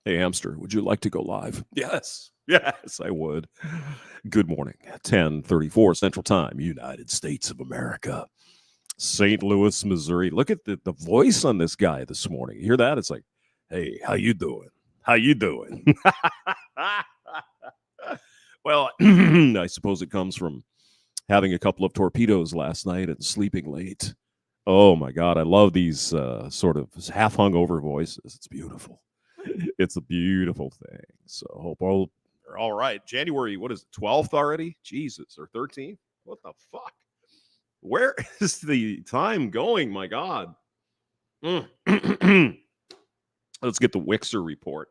Hey, hamster, would you like to go live? Yes. Yes, I would. Good morning. 10:34 Central Time, United States of America. St. Louis, Missouri. Look at the voice on this guy this morning. You hear that? It's like, hey, how you doing? How you doing? Well, I suppose it comes from having a couple of torpedoes last night and sleeping late. Oh my God, I love these sort of half hungover voices. It's beautiful. It's a beautiful thing. So hope all are all right. January, what is it, 12th already? Jesus, or 13th? What the fuck? Where is the time going? My God. Let's get the Wixer report.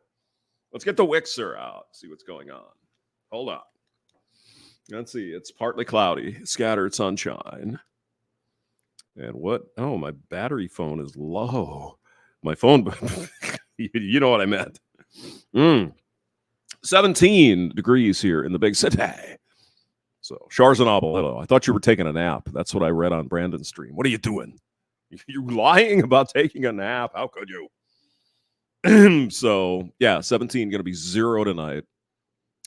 Let's get the Wixer out. See what's going on. Hold on. Let's see. It's partly cloudy, scattered sunshine. And what? Oh, my battery phone is low. My phone, you know what I meant. 17 degrees here in the big city. So, Sharzanabal, hello. I thought you were taking a nap. That's what I read on Brandon's stream. What are you doing? You're lying about taking a nap. How could you? So, yeah, 17 going to be 0 tonight.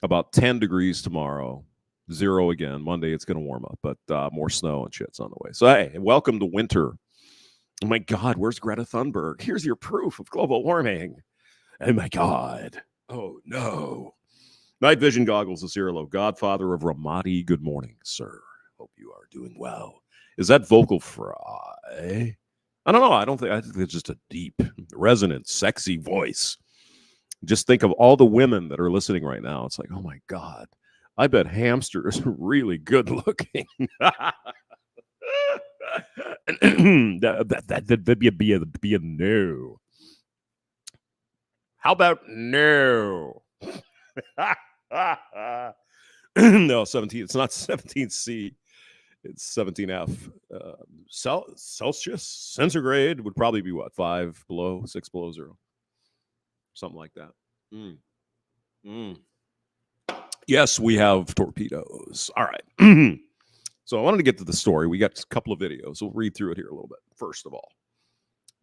About 10 degrees tomorrow. 0 again. Monday, it's going to warm up, but more snow and shit's on the way. So, hey, welcome to winter. Oh, my God, where's Greta Thunberg? Here's your proof of global warming. Oh, my God. Oh, no. Night vision goggles is here. Hello, Godfather of Ramadi. Good morning, sir. Hope you are doing well. Is that vocal fry? I don't know. I think it's just a deep, resonant, sexy voice. Just think of all the women that are listening right now. It's like, oh my God, I bet Hamster is really good looking. That'd be a no. How about no? No, 17. It's not 17C. It's 17F. Celsius, centigrade would probably be what? 5 below, 6 below 0. Something like that. Yes, we have torpedoes. All right. So I wanted to get to the story. We got a couple of videos. We'll read through it here a little bit. First of all,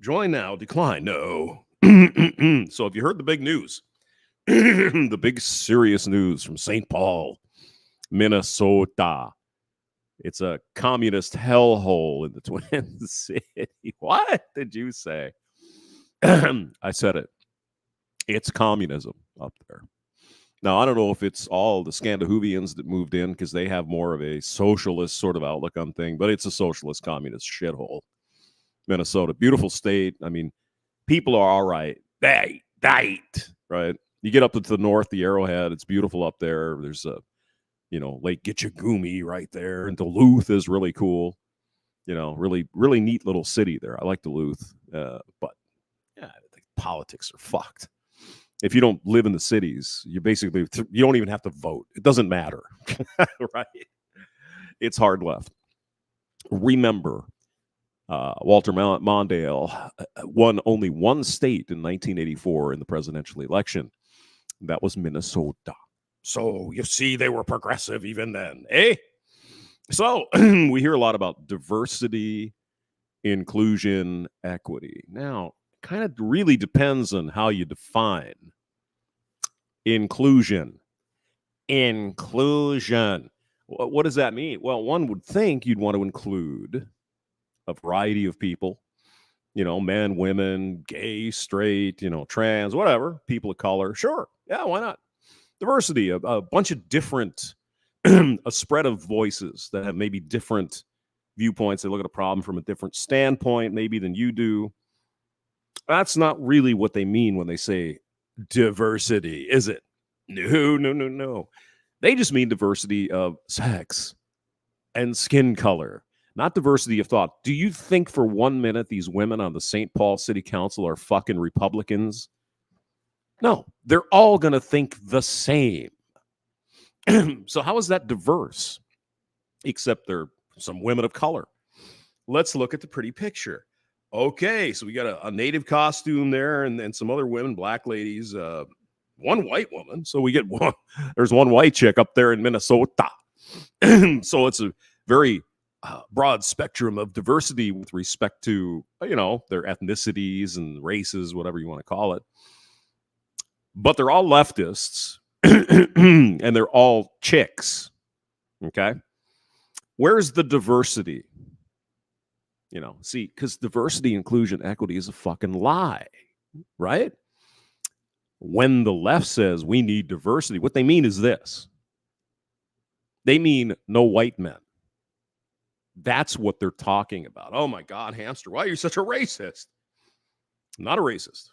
join now, decline. No. So if you heard the big news, the big serious news from St. Paul, Minnesota. It's a communist hellhole in the Twin Cities. What did you say? I said it. It's communism up there. Now, I don't know if it's all the Scandinavians that moved in because they have more of a socialist sort of outlook on things, but it's a socialist communist shithole. Minnesota, beautiful state. I mean, people are all right. Right. You get up to the north, the Arrowhead. It's beautiful up there. There's a, Lake Gitchagumi right there. And Duluth is really cool. Really, really neat little city there. I like Duluth. But, yeah, the politics are fucked. If you don't live in the cities, you don't even have to vote. It doesn't matter. Right? It's hard left. Remember, Walter Mondale won only one state in 1984 in the presidential election. That was Minnesota. So you see, they were progressive even then, eh? So we hear a lot about diversity, inclusion, equity. Now, it kind of really depends on how you define inclusion. What does that mean? Well, one would think you'd want to include a variety of people, men, women, gay, straight, trans, whatever, people of color. Sure. Yeah, why not? Diversity, a bunch of different, a spread of voices that have maybe different viewpoints. They look at a problem from a different standpoint, maybe than you do. That's not really what they mean when they say diversity, is it? No. They just mean diversity of sex and skin color, not diversity of thought. Do you think for 1 minute these women on the St. Paul City Council are fucking Republicans? No, they're all going to think the same. So how is that diverse? Except they're some women of color. Let's look at the pretty picture. Okay, so we got a native costume there and some other women, black ladies, one white woman. So we get there's one white chick up there in Minnesota. So it's a very broad spectrum of diversity with respect to, their ethnicities and races, whatever you want to call it. but they're all leftists and they're all chicks. Okay. Where's the diversity? You know, see, because diversity, inclusion, equity is a fucking lie, right? When the left says we need diversity, what they mean is this. They mean no white men. That's what they're talking about. Oh my God, Hamster, why are you such a racist? I'm not a racist.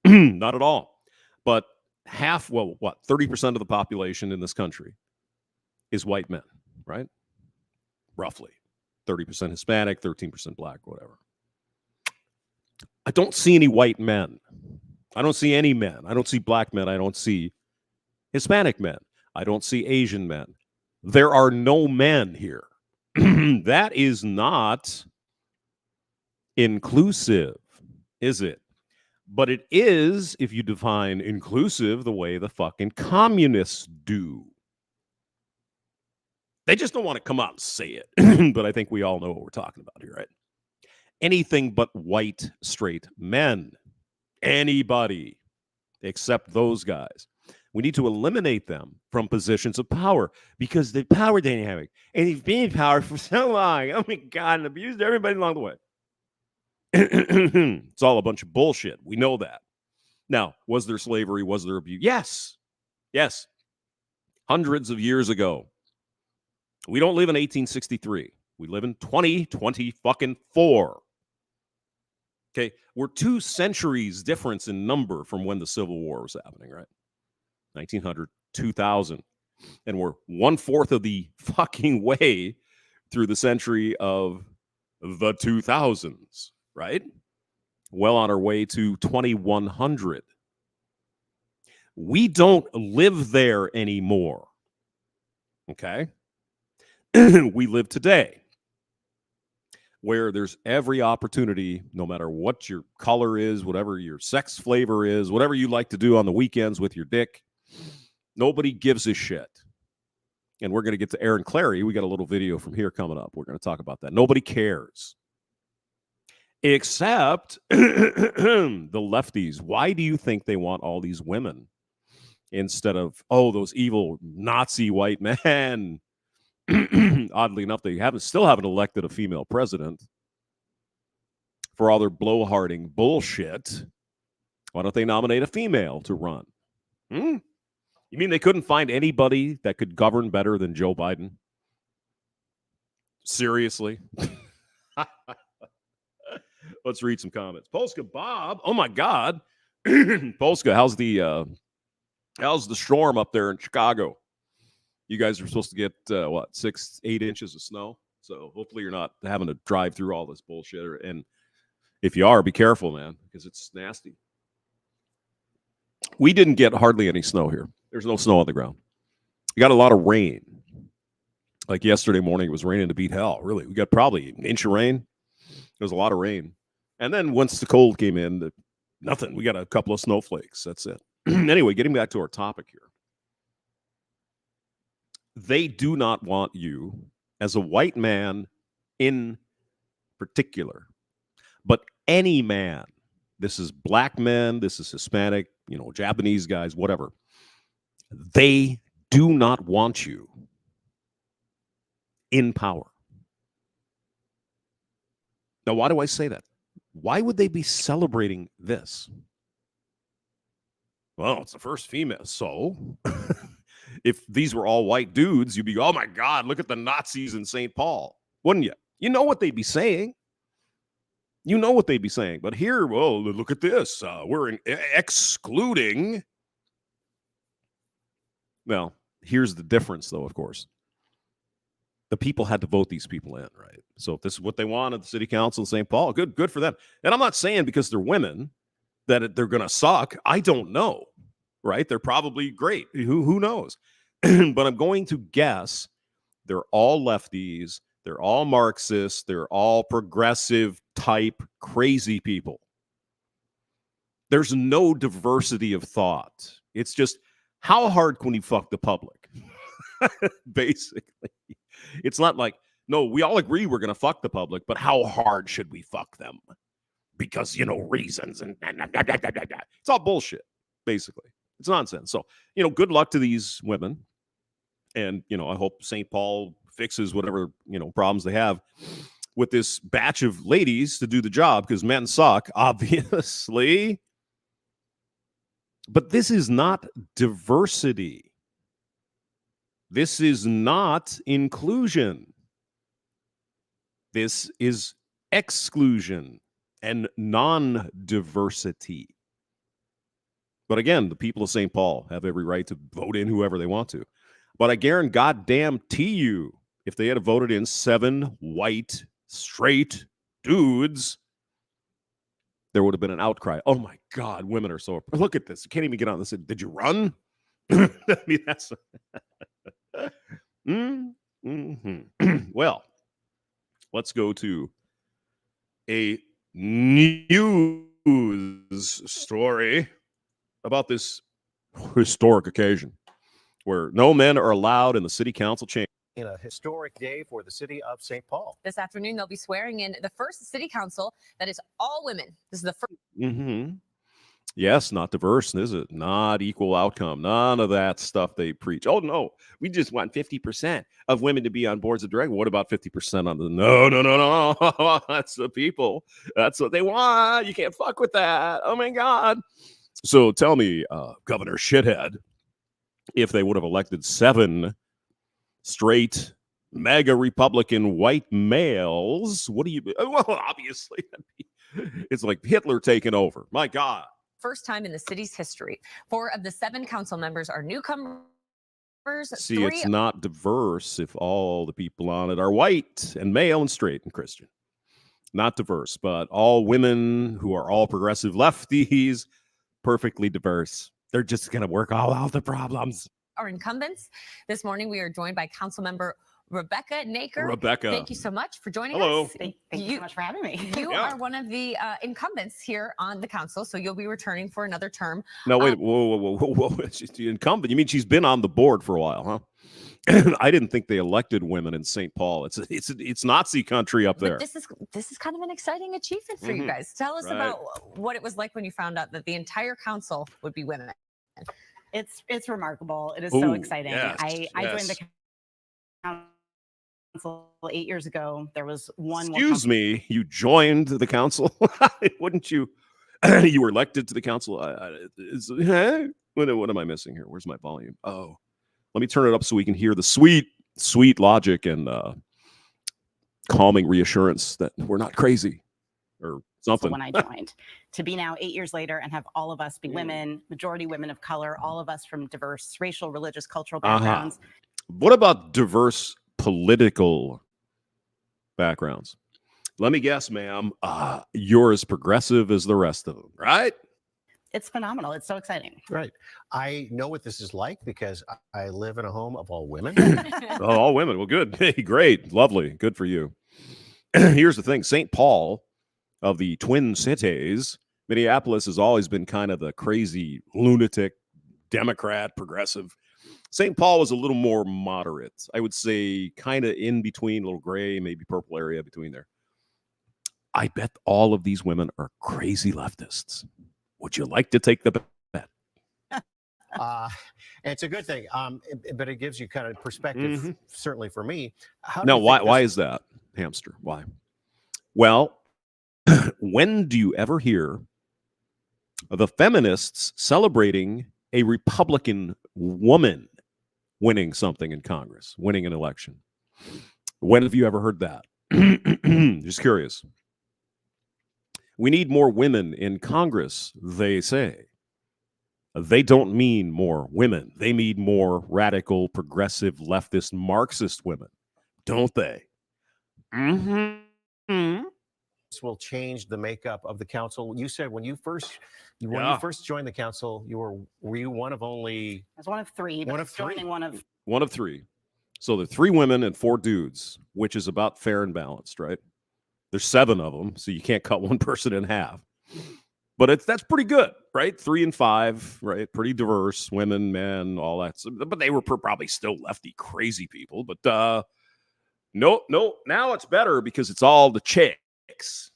Not at all. But 30% of the population in this country is white men, right? Roughly. 30% Hispanic, 13% black, whatever. I don't see any white men. I don't see any men. I don't see black men. I don't see Hispanic men. I don't see Asian men. There are no men here. That is not inclusive, is it? But it is if you define inclusive the way the fucking communists do. They just don't want to come out and say it. But I think we all know what we're talking about here, right? Anything but white, straight men. Anybody except those guys. We need to eliminate them from positions of power because the power dynamic. And he's been in power for so long. Oh my God, and abused everybody along the way. It's all a bunch of bullshit. We know that. Now, was there slavery? Was there abuse? Yes. Yes. Hundreds of years ago. We don't live in 1863. We live in 2024. Okay. We're 2 centuries difference in number from when the Civil War was happening, right? 1900, 2000. And we're 1/4 of the fucking way through the century of the 2000s, right? Well on our way to 2100. We don't live there anymore. Okay? We live today where there's every opportunity, no matter what your color is, whatever your sex flavor is, whatever you like to do on the weekends with your dick, nobody gives a shit. And we're going to get to Aaron Clary. We got a little video from here coming up. We're going to talk about that. Nobody cares. Except the lefties. Why do you think they want all these women instead of, those evil Nazi white men? Oddly enough, they still haven't elected a female president for all their blowharding bullshit. Why don't they nominate a female to run? You mean they couldn't find anybody that could govern better than Joe Biden? Seriously? Let's read some comments. Polska Bob, oh my God. Polska, how's the storm up there in Chicago? You guys are supposed to get 6-8 inches of snow. So hopefully you're not having to drive through all this bullshit. And if you are, be careful, man, because it's nasty. We didn't get hardly any snow here. There's no snow on the ground. We got a lot of rain. Like yesterday morning, it was raining to beat hell. Really, we got probably an inch of rain. There was a lot of rain. And then once the cold came in, nothing. We got a couple of snowflakes. That's it. Anyway, getting back to our topic here. They do not want you as a white man in particular, but any man. This is black men. This is Hispanic, Japanese guys, whatever. They do not want you in power. Now, why do I say that? Why would they be celebrating this? Well, it's the first female. So if these were all white dudes, you'd be, oh my God, look at the Nazis in St. Paul. Wouldn't you? You know what they'd be saying. But here, well, look at this. We're excluding. Well, here's the difference, though, of course. The people had to vote these people in, right? So if this is what they want at the city council in St. Paul, good for them. And I'm not saying because they're women that they're going to suck. I don't know, right? They're probably great. Who knows? But I'm going to guess they're all lefties. They're all Marxists. They're all progressive type crazy people. There's no diversity of thought. It's just, how hard can you fuck the public? Basically. It's not like, no, we all agree we're going to fuck the public, but how hard should we fuck them? Because, reasons. And it's all bullshit, basically. It's nonsense. So, good luck to these women. And, I hope St. Paul fixes whatever, problems they have with this batch of ladies to do the job, because men suck, obviously. But this is not diversity. This is not inclusion. This is exclusion and non-diversity. But again, the people of St. Paul have every right to vote in whoever they want to. But I guarantee you, if they had voted in 7 white, straight dudes, there would have been an outcry. Oh my God, women are so... Look at this. You can't even get on this. Did you run? I mean, that's... Well, let's go to a news story about this historic occasion where no men are allowed in the city council chamber. In a historic day for the city of St. Paul. This afternoon, they'll be swearing in the first city council that is all women. This is the first. Yes, not diverse, is it? Not equal outcome. None of that stuff they preach. Oh, no, we just want 50% of women to be on boards of directors. What about 50% on the... No. That's the people. That's what they want. You can't fuck with that. Oh, my God. So tell me, Governor Shithead, if they would have elected 7 straight MAGA Republican white males, what do you... Well, obviously, it's like Hitler taking over. My God. First time in the city's history. 4 of the 7 council members are newcomers. See, 3... it's not diverse if all the people on it are white and male and straight and Christian. Not diverse, but all women who are all progressive lefties, perfectly diverse. They're just going to work all out the problems. Are incumbents. This morning, we are joined by council member Rebecca Naker. Rebecca, thank you so much for joining Hello. us. Thank you so much for having me. You are one of the incumbents here on the council, so you'll be returning for another term. No, wait, whoa. She's the incumbent. You mean she's been on the board for a while, huh? I didn't think they elected women in St. Paul. It's Nazi country up there. But this is kind of an exciting achievement for you guys. Tell us about what it was like when you found out that the entire council would be women. It's remarkable. It is so exciting. Yes, I joined the council 8 years ago. There was one. Excuse me, you joined the council? Wouldn't you? You were elected to the council. What am I missing here? Where's my volume? Oh, let me turn it up so we can hear the sweet logic and calming reassurance that we're not crazy or something. When I joined, to be now 8 years later and have all of us be women, majority women of color, all of us from diverse racial, religious, cultural backgrounds. What about diverse political backgrounds? Let me guess, ma'am, you're as progressive as the rest of them, right? It's phenomenal. It's so exciting. Right. I know what this is like because I live in a home of all women. Oh, all women. Well, good. Hey, great. Lovely. Good for you. Here's the thing. St. Paul of the Twin Cities, Minneapolis has always been kind of the crazy lunatic Democrat progressive. St. Paul was a little more moderate. I would say kind of in between, a little gray, maybe purple area between there. I bet all of these women are crazy leftists. Would you like to take the bet? It's a good thing, but it gives you kind of perspective, certainly for me. Now, why is that, Hamster? Why? Well, when do you ever hear the feminists celebrating a Republican woman winning something in Congress, winning an election? When have you ever heard that? Just curious. We need more women in Congress, they say. They don't mean more women. They mean more radical, progressive, leftist, Marxist women, don't they? This will change the makeup of the council. You said when you first joined the council, were you one of only? I was one of 3. One of 3. Joining one of 3. So there are 3 women and 4 dudes, which is about fair and balanced, right? There's 7 of them, so you can't cut one person in half. But that's pretty good, right? 3 and 5, right? Pretty diverse, women, men, all that. But they were probably still lefty, crazy people. But no, now it's better because it's all the chicks.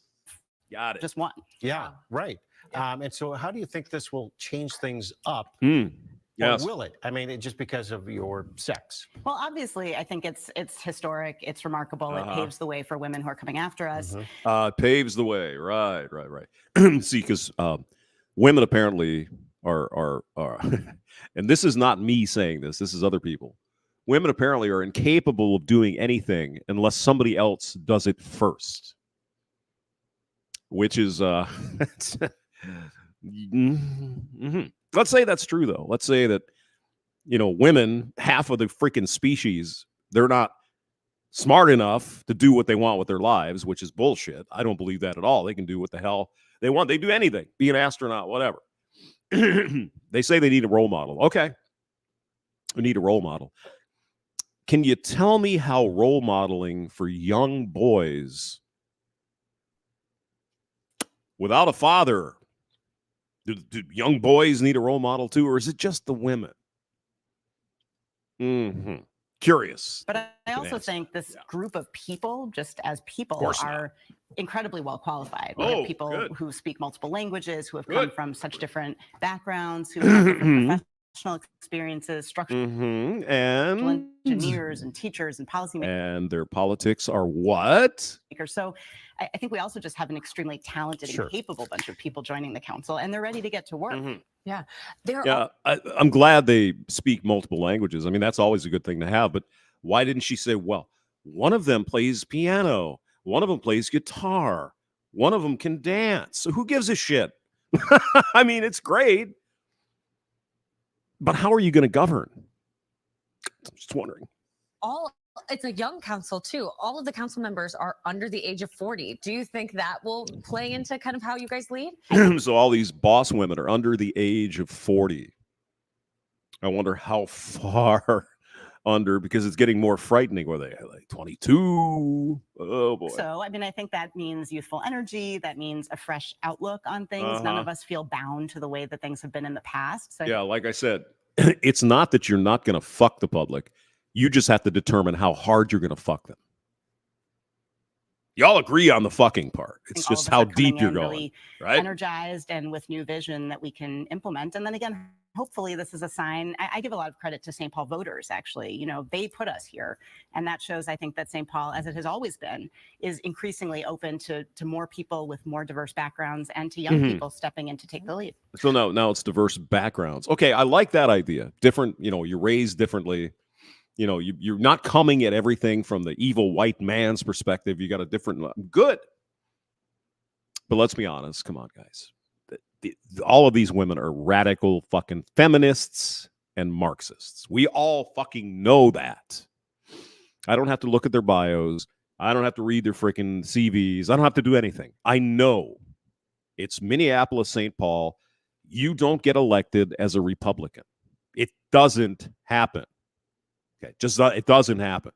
Got it. just one. Yeah, right. And so how do you think this will change things up? Yes. Or will it? I mean, just because of your sex? Well, obviously, I think it's historic. It's remarkable. It paves the way for women who are coming after us. Paves the way. Right. See, because women apparently are and this is not me saying this. This is other people. Women apparently are incapable of doing anything unless somebody else does it first, which is Let's say that's true, though. Let's say that, women, half of the freaking species, they're not smart enough to do what they want with their lives, which is bullshit. I don't believe that at all. They can do what the hell they want. They do anything, be an astronaut, whatever. They say they need a role model. Okay. We need a role model. Can you tell me how role modeling for young boys without a father, do young boys need a role model too, or is it just the women? Curious. But I also think this group of people, just as people, are incredibly well qualified. We have people who speak multiple languages, who have come from such different backgrounds, who have different professional experiences, structural and engineers and teachers and policymakers. And their politics are what? So I think we also just have an extremely talented and capable bunch of people joining the council, and they're ready to get to work. Yeah. I'm glad they speak multiple languages. I mean, that's always a good thing to have. But why didn't she say, well, one of them plays piano, one of them plays guitar, one of them can dance? So who gives a shit? I mean, it's great. But how are you going to govern? I'm just wondering. It's a young council too. All of the council members are under the age of 40. Do you think that will play into kind of how you guys lead? So all these boss women are under the age of 40. I wonder how far under, because it's getting more frightening. Were they like 22? Oh boy. So, I mean, I think that means youthful energy. That means a fresh outlook on things. None of us feel bound to the way that things have been in the past. So yeah, like I said, it's not that you're not going to fuck the public. You just have to determine how hard you're going to fuck them. Y'all agree on the fucking part. It's just how deep you're going, really right? Energized and with new vision that we can implement. And then again, hopefully this is a sign. I give a lot of credit to St. Paul voters, actually. They put us here. And that shows, I think, that St. Paul, as it has always been, is increasingly open to more people with more diverse backgrounds and to young people stepping in to take the lead. So now it's diverse backgrounds. Okay, I like that idea. Different, you're raised differently. You're not coming at everything from the evil white man's perspective. You got a different, good. But let's be honest. Come on, guys. All of these women are radical fucking feminists and Marxists. We all fucking know that. I don't have to look at their bios. I don't have to read their freaking CVs. I don't have to do anything. I know. It's Minneapolis, St. Paul. You don't get elected as a Republican. It doesn't happen. Okay, it doesn't happen.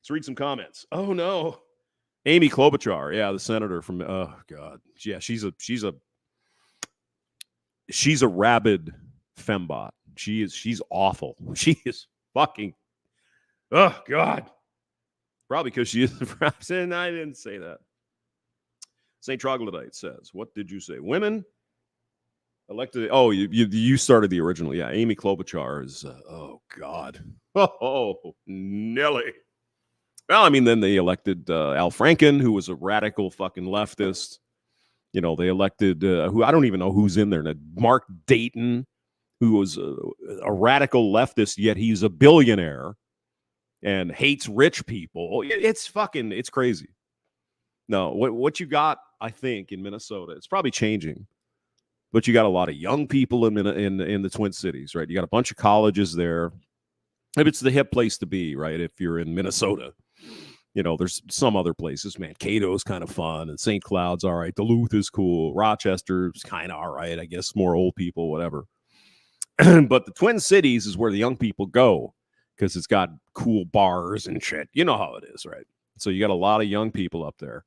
Let's read some comments. Oh no, Amy Klobuchar, yeah, the senator from. Oh god, yeah, she's a rabid fembot. She's awful. She is fucking. Oh god, probably because she is. And I didn't say that. St. Troglodyte says, "What did you say? Women elected." Oh, you started the original. Yeah, Amy Klobuchar is. Oh God. Oh, Nelly. Well, I mean, then they elected Al Franken, who was a radical fucking leftist. They elected who I don't even know who's in there. Mark Dayton, who was a radical leftist, yet he's a billionaire and hates rich people. It's crazy. No, what you got, I think, in Minnesota, it's probably changing. But you got a lot of young people in the Twin Cities, right? You got a bunch of colleges there. Maybe it's the hip place to be, right? If you're in Minnesota, there's some other places. Mankato's kind of fun, and St. Cloud's all right. Duluth is cool. Rochester's kind of all right, I guess. More old people, whatever. But the Twin Cities is where the young people go because it's got cool bars and shit. You know how it is, right? So you got a lot of young people up there,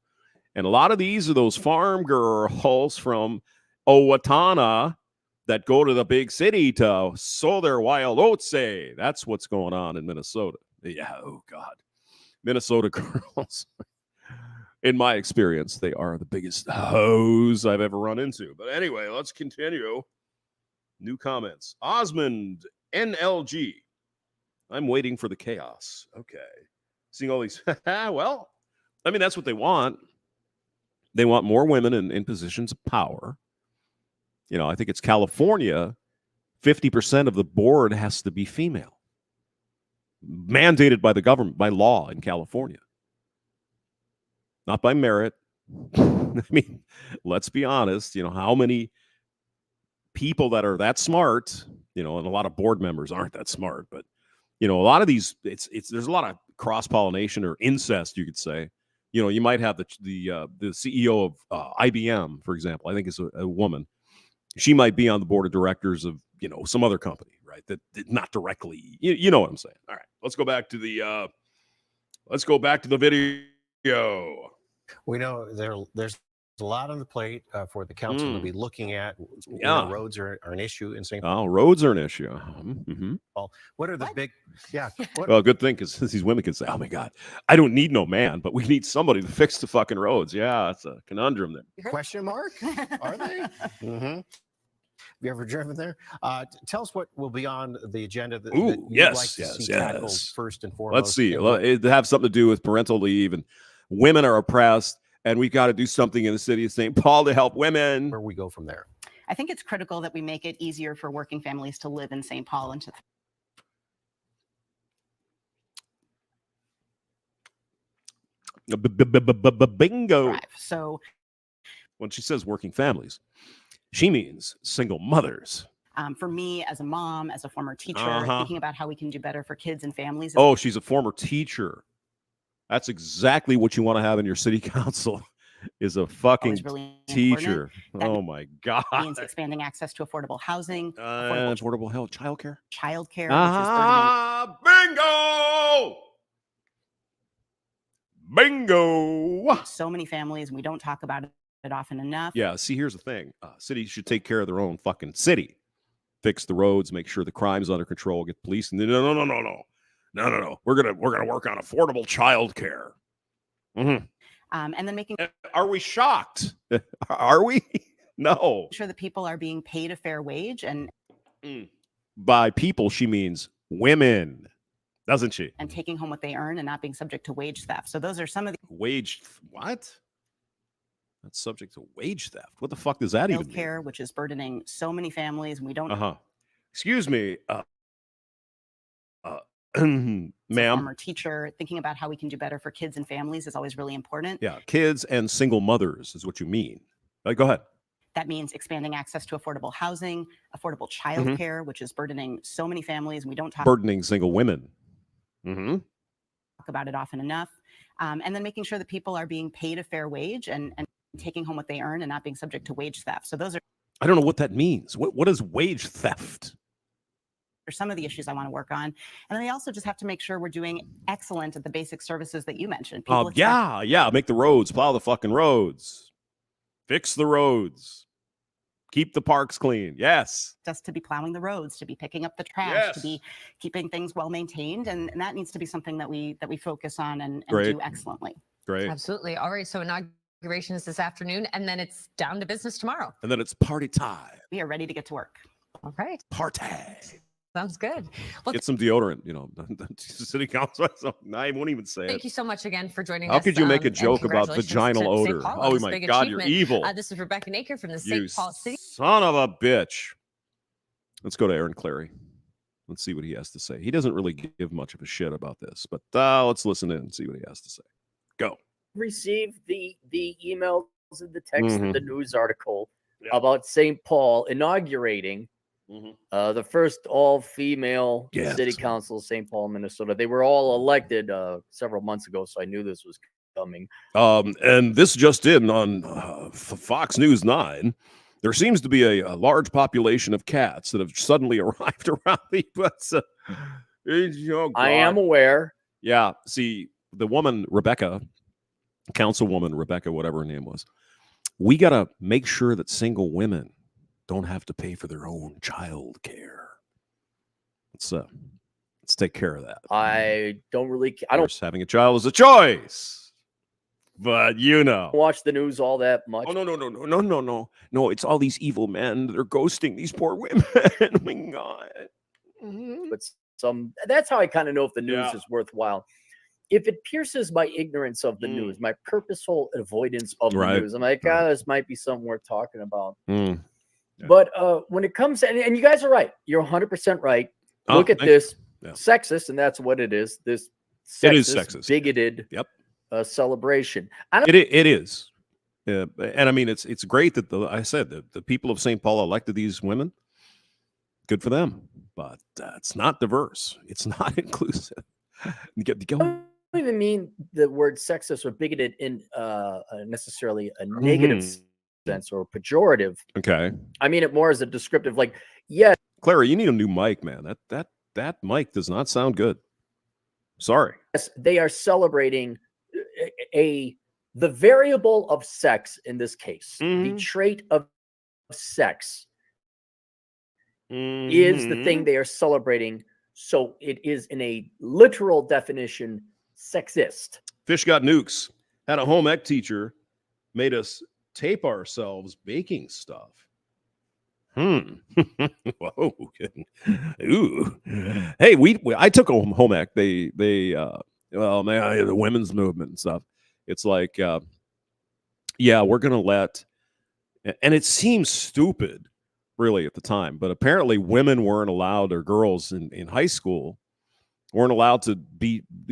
and a lot of these are those farm girls from Owatonna that go to the big city to sow their wild oats. That's what's going on in Minnesota. Yeah, oh God. Minnesota girls. In my experience, they are the biggest hoes I've ever run into. But anyway, let's continue. New comments. Osmond NLG. I'm waiting for the chaos. Okay. Seeing all these. Well, I mean, that's what they want. They want more women in positions of power. You know, I think it's California. 50% of the board has to be female. Mandated by the government, by law in California. Not by merit. I mean, let's be honest. You know, how many people that are that smart, you know, and a lot of board members aren't that smart, but, you know, a lot of these, there's a lot of cross-pollination or incest, you could say. You know, you might have the CEO of IBM, for example, I think is a woman. She might be on the board of directors of, you know, some other company, right? That not directly, you know what I'm saying. All right, let's go back to the video. We know there's a lot on the plate for the council to be looking at. Yeah. Roads are an issue in St. Paul. Oh, roads are an issue. Mm-hmm. What are the big? Yeah. Well, good thing because these women can say, "Oh my God, I don't need no man, but we need somebody to fix the fucking roads." Yeah, it's a conundrum there. Question mark? Are they? Mm-hmm. Have you ever driven there? Tell us what will be on the agenda that you'd like to see tackled first and foremost. Let's see. It have something to do with parental leave, and women are oppressed, and we've got to do something in the city of St. Paul to help women. Where we go from there. I think it's critical that we make it easier for working families to live in St. Paul and to bingo. thrive. So when she says working families, she means single mothers. For me, as a mom, as a former teacher, thinking about how we can do better for kids and families. Oh, she's a former teacher. That's exactly what you want to have in your city council is a fucking really teacher. Oh, my God. Means expanding access to affordable housing. Affordable health, childcare. Childcare. Bingo! Bingo! So many families, and we don't talk about it often enough. Yeah, see, here's the thing. Cities should take care of their own fucking city. Fix the roads, make sure the crime's under control, get police. No. We're gonna work on affordable childcare. Mm-hmm. And then making. Are we shocked? Are we? No. Sure that people are being paid a fair wage, and by people she means women, doesn't she? And taking home what they earn and not being subject to wage theft. So those are some of the what? That's subject to wage theft. What the fuck does that even mean? Healthcare, which is burdening so many families, and we don't. Excuse me, ma'am. Former teacher, thinking about how we can do better for kids and families is always really important. Yeah, kids and single mothers is what you mean. Go ahead. That means expanding access to affordable housing, affordable childcare, which is burdening so many families, and we don't talk. Burdening single women. Talk about it often enough. And then making sure that people are being paid a fair wage and taking home what they earn and not being subject to wage theft. So those are. I don't know what that means. What is wage theft? Are some of the issues I want to work on. And then they also just have to make sure we're doing excellent at the basic services that you mentioned. Yeah. Make the roads, plow the fucking roads, fix the roads, keep the parks clean. Yes. Just to be plowing the roads, to be picking up the trash, to be keeping things well maintained. And that needs to be something that we focus on and do excellently. Great. Absolutely. All right. So inauguration is this afternoon, and then it's down to business tomorrow. And then it's party time. We are ready to get to work. All right. Party. Sounds good. Well, get some deodorant, city council. So I won't even say Thank you so much again for joining us. How could you make a joke about vaginal odor? Oh my God, you're evil. This is Rebecca Naker from the St. Paul City. Son of a bitch. Let's go to Aaron Clary. Let's see what he has to say. He doesn't really give much of a shit about this, but let's listen in and see what he has to say. Go. Received the emails and the text and the news article about St. Paul inaugurating the first all-female city council of St. Paul, Minnesota. They were all elected several months ago, so I knew this was coming. And this just in on Fox News 9. There seems to be a large population of cats that have suddenly arrived around the U.S. I am aware. Yeah. See, the woman, Rebecca, Councilwoman Rebecca, whatever her name was, we got to make sure that single women don't have to pay for their own child care. Let's take care of that. I don't. Having a child is a choice. But you know, watch the news all that much. Oh no! It's all these evil men that are ghosting these poor women. Oh my God. But that's how I kind of know if the news is worthwhile. If it pierces my ignorance of the news, my purposeful avoidance of the news, I'm like, this might be something worth talking about. Yeah. But when it comes to, and you guys are right, you're 100% right. Look at this sexist, and that's what it is. This sexist, it is sexist, bigoted celebration. It is. And I mean, it's great that the people of St. Paul elected these women. Good for them, but it's not diverse. It's not inclusive. I don't even mean the word sexist or bigoted in necessarily a negative sense or pejorative. Okay. I mean it more as a descriptive, like, yeah. Clary, you need a new mic, man. That mic does not sound good. Sorry. Yes, they are celebrating the variable of sex in this case. The trait of sex is the thing they are celebrating. So it is, in a literal definition, sexist. Fish got nukes. Had a home ec teacher made us tape ourselves baking stuff. Whoa. Ooh. Hey, I took a home ec. The women's movement and stuff. It's like, we're gonna let, and it seems stupid, really, at the time, but apparently women weren't allowed, or girls in high school weren't allowed to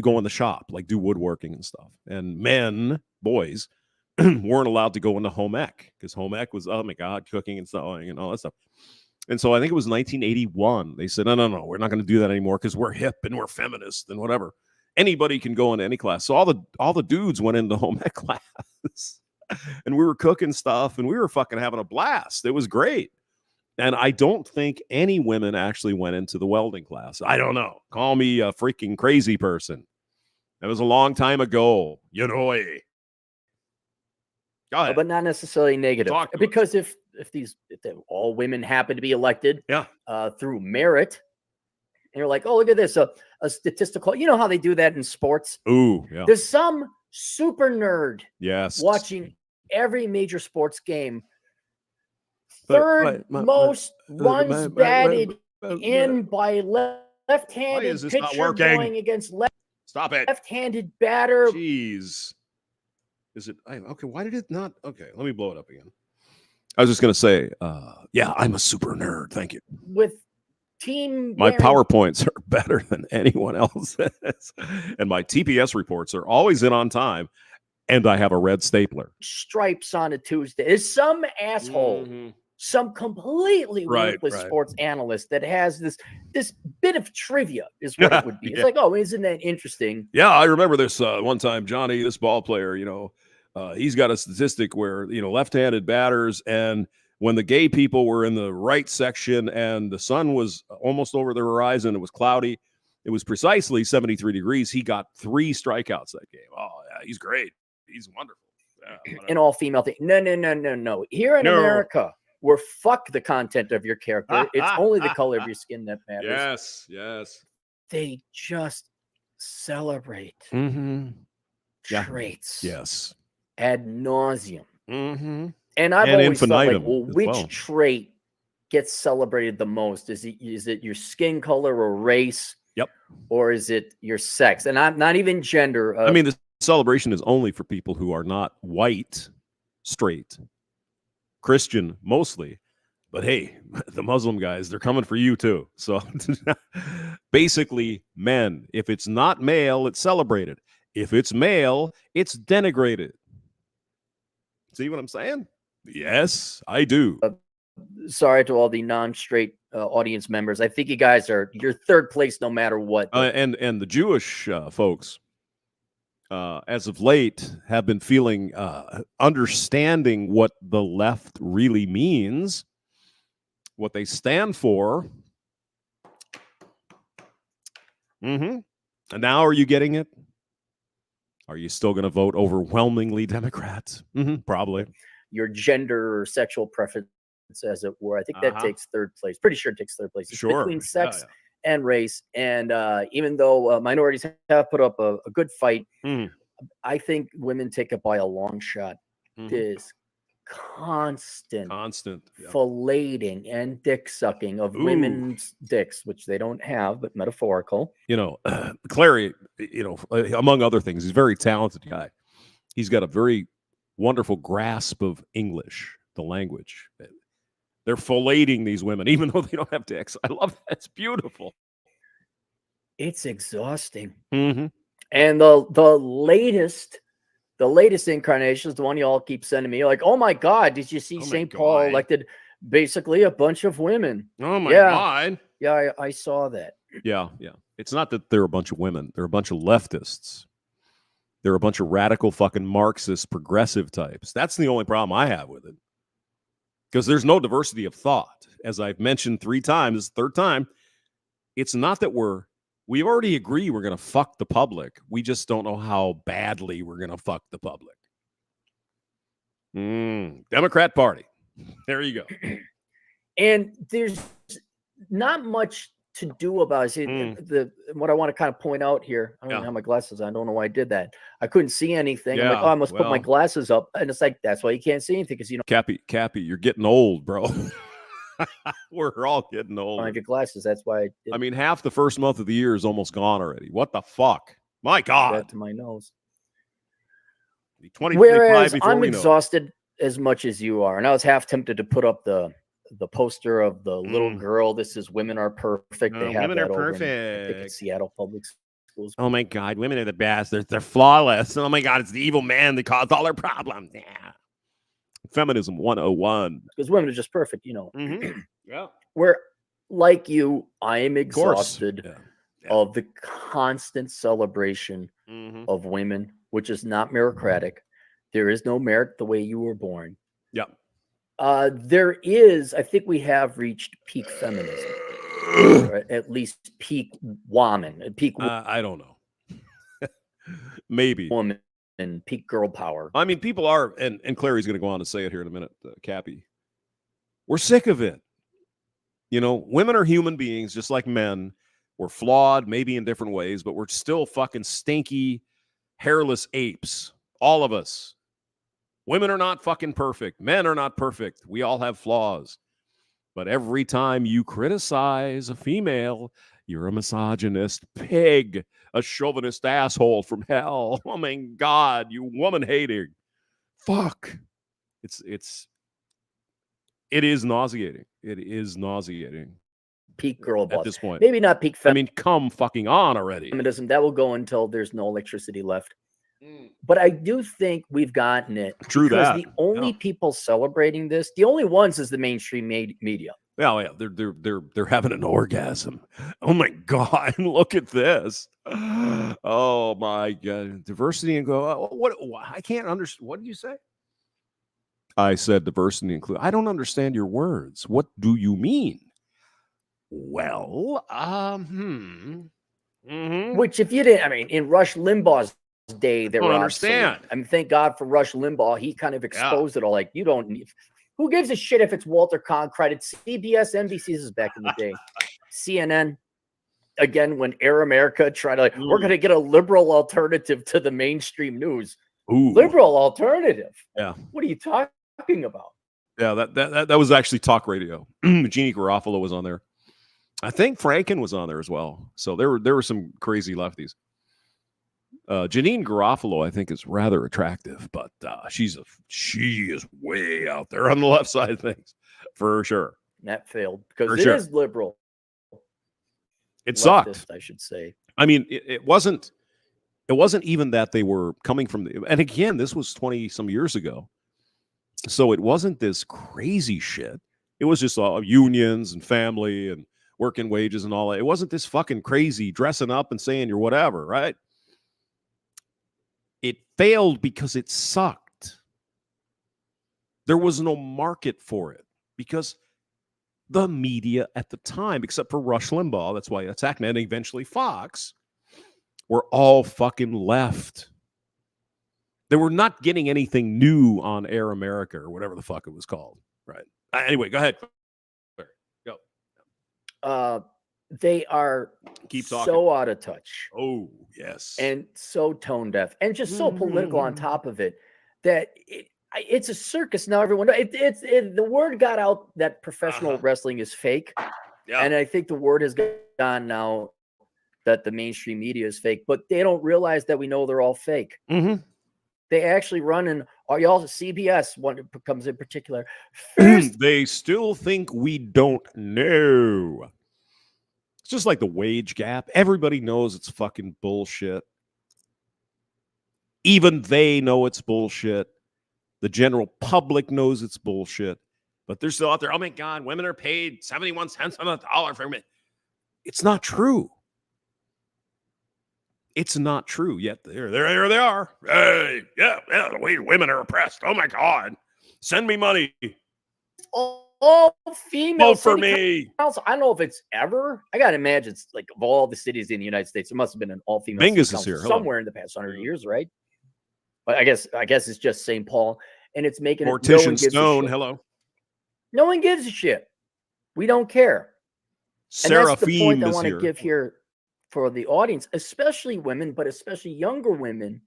go in the shop, like do woodworking and stuff, and boys weren't allowed to go into home ec, because home ec was, oh my God, cooking and sewing and all that stuff. And so I think it was 1981. They said, no, we're not going to do that anymore because we're hip and we're feminist and whatever. Anybody can go into any class. So all the dudes went into home ec class, and we were cooking stuff, and we were fucking having a blast. It was great. And I don't think any women actually went into the welding class. I don't know. Call me a freaking crazy person. That was a long time ago. You know. But not necessarily negative. Because if all women happen to be elected through merit, and you're like, oh, look at this, a statistical, you know how they do that in sports? Ooh, yeah. There's some super nerd watching every major sports game. Third most runs batted in by left-handed pitcher going against left-handed batter. Jeez. Is it okay? Why did it not? Okay, let me blow it up again. I was just gonna say, I'm a super nerd. Thank you. With team, my PowerPoints are better than anyone else's, and my TPS reports are always in on time, and I have a red stapler. Stripes on a Tuesday. Is some asshole, some completely worthless sports analyst that has this bit of trivia is what it would be. It's like, oh, isn't that interesting? Yeah, I remember this one time, Johnny, this ball player, he's got a statistic where, left-handed batters, and when the gay people were in the right section and the sun was almost over the horizon, it was cloudy, it was precisely 73 degrees, he got 3 strikeouts that game. Oh, yeah, he's great. He's wonderful. Yeah, an all-female thing. No. Here in America, where fuck the content of your character, it's only the color of your skin that matters. Yes. They just celebrate traits. Yes. Ad nauseum. And I've always thought, like, well, which trait gets celebrated the most? Is it your skin color or race? Yep. Or is it your sex? And I'm not even gender. I mean, the celebration is only for people who are not white, straight, Christian mostly. But hey, the Muslim guys, they're coming for you too. So basically, men, if it's not male, it's celebrated. If it's male, it's denigrated. See what I'm saying? Yes, I do. Sorry to all the non-straight audience members. I think you guys you're third place no matter what. And the Jewish folks, as of late, have been feeling understanding what the left really means, what they stand for. And now, are you getting it? Are you still going to vote overwhelmingly Democrat? Probably. Your gender or sexual preference, as it were. I think that takes third place. Pretty sure it takes third place. It's between sex and race. And even though minorities have put up a good fight, I think women take it by a long shot. This constant filleting and dick sucking of women's dicks, which they don't have, but metaphorical. You know, Clary, you know, among other things, he's a very talented guy. He's got a very wonderful grasp of English, the language. They're filleting these women, even though they don't have dicks. I love that. It's beautiful. It's exhausting. And the latest incarnation is the one you all keep sending me. You're like, oh my God, did you see St. Paul elected basically a bunch of women? Oh my God. Yeah, I saw that. Yeah. It's not that they're a bunch of women. They're a bunch of leftists. They're a bunch of radical fucking Marxist progressive types. That's the only problem I have with it. Because there's no diversity of thought. As I've mentioned 3 times, this is the 3rd time, it's not that we already agree we're going to fuck the public. We just don't know how badly we're going to fuck the public. Democrat Party. There you go. And there's not much to do about it. What I want to kind of point out here, I don't even have my glasses on. I don't know why I did that. I couldn't see anything. I'm like, I must put my glasses up. And it's like, that's why you can't see anything, because, you know. Cappy, you're getting old, bro. We're all getting old. I have your glasses. That's why I mean, half the first month of the year is almost gone already. What the fuck? My God. To my nose. 20, Whereas I'm exhausted as much as you are. And I was half tempted to put up the poster of the little girl. This is Women Are Perfect. They have women that are over perfect. I think it's Seattle Public Schools. Oh my God, women are the best. They're flawless. Oh my God, it's the evil man that caused all their problems. Yeah. Feminism 101. Because women are just perfect, you know. Yeah. Where, like you, I am exhausted of the constant celebration of women, which is not meritocratic. There is no merit the way you were born. Yeah. There is, I think we have reached peak feminism, or at least peak woman, peak. I don't know. Maybe woman and peak girl power. I mean, people are, and Clary's going to go on to say it here in a minute, Cappy. We're sick of it. You know, women are human beings just like men. We're flawed, maybe in different ways, but we're still fucking stinky, hairless apes. All of us. Women are not fucking perfect. Men are not perfect. We all have flaws. But every time you criticize a female, you're a misogynist pig, a chauvinist asshole from hell. Oh my God, you woman hating. Fuck. It is nauseating. It is nauseating. Peak girl boss. At this point. Maybe not peak I mean, come fucking on already. Feminism, that will go until there's no electricity left. But I do think we've gotten it. True that. The only people celebrating this, the only ones, is the mainstream media. Yeah, they're having an orgasm. Oh my God, look at this. Oh my God, diversity and go. What? I can't understand. What did you say? I said diversity include. I don't understand your words. What do you mean? Well, Which, if you didn't, I mean, in Rush Limbaugh's day, they were understand. Obsolete. I mean, thank God for Rush Limbaugh. He kind of exposed it all. Like, you don't need. Who gives a shit if it's Walter Kahn credit? CBS, NBC, this is back in the day. CNN, again, when Air America tried to, we're going to get a liberal alternative to the mainstream news. Ooh. Liberal alternative? Yeah. What are you talking about? Yeah, that was actually talk radio. Jeannie Garofalo was on there. I think Franken was on there as well. So there were some crazy lefties. Janine Garofalo, I think, is rather attractive, but she is way out there on the left side of things, for sure. That failed because it is liberal. It leftist, sucked, I should say. I mean, it wasn't even that they were coming from and again, this was 20 some years ago, so it wasn't this crazy shit. It was just unions and family and working wages and all that. It wasn't this fucking crazy dressing up and saying you're whatever, right? It failed because it sucked. There was no market for it because the media at the time, except for Rush Limbaugh, that's why that's Hackman, and eventually Fox, were all fucking left. They were not getting anything new on Air America or whatever the fuck it was called. Right. Anyway, go ahead. Go. They are Keep talking. So out of touch. Oh, yes. And so tone deaf and just so political on top of it that it's a circus now. Everyone, the word got out that professional wrestling is fake. Yeah. And I think the word has gone now that the mainstream media is fake, but they don't realize that we know they're all fake. They actually run in, are y'all CBS one comes in particular. First, they still think we don't know. It's just like the wage gap. Everybody knows it's fucking bullshit. Even they know it's bullshit. The general public knows it's bullshit. But they're still out there. Oh my God, women are paid 71 cents on the dollar for me. It's not true. It's not true. Yet there they are. Hey, yeah, the way women are oppressed. Oh my God. Send me money. All female vote for me. Council. I don't know if it's ever. I gotta imagine it's like of all the cities in the United States, there must have been an all-female Bingus is here somewhere in the past 100 years, right? But I guess it's just St. Paul, and it's making Mortician Stone. Hello. No one gives a shit. We don't care. Seraphine, and that's the point I want to give here for the audience, especially women, but especially younger women.